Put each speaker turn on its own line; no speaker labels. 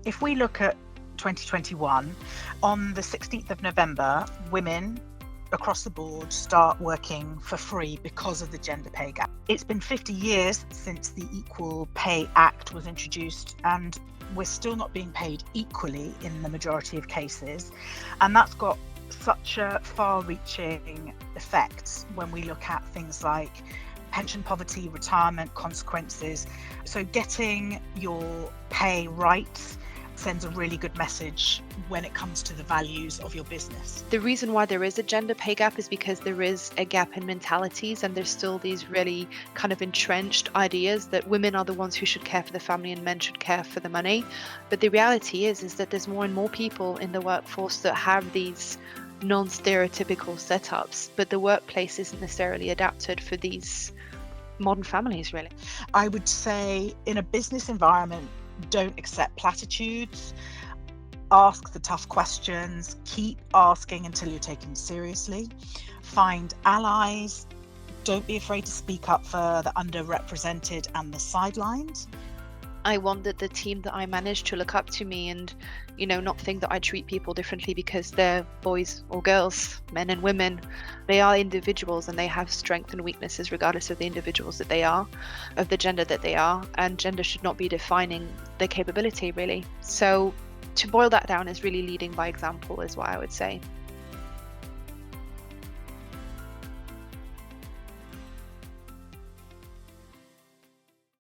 If we look at 2021, on the 16th of November, women across the board start working for free because of the gender pay gap. It's been 50 years since the Equal Pay Act was introduced, and we're still not being paid equally in the majority of cases. And that's got such a far-reaching effects when we look at things like pension poverty, retirement consequences. So getting your pay right sends a really good message when it comes to the values of your business.
The reason why there is a gender pay gap is because there is a gap in mentalities, and there's still these really kind of entrenched ideas that women are the ones who should care for the family and men should care for the money. But the reality is that there's more and more people in the workforce that have these non-stereotypical setups, but the workplace isn't necessarily adapted for these modern families, really.
I would say in a business environment, don't accept platitudes, ask the tough questions, keep asking until you're taken seriously, find allies, don't be afraid to speak up for the underrepresented and the sidelined.
I want that the team that I manage to look up to me and, not think that I treat people differently because they're boys or girls, men and women. They are individuals and they have strengths and weaknesses regardless of the individuals that they are, of the gender that they are, and gender should not be defining their capability, really. So to boil that down is really leading by example is what I would say.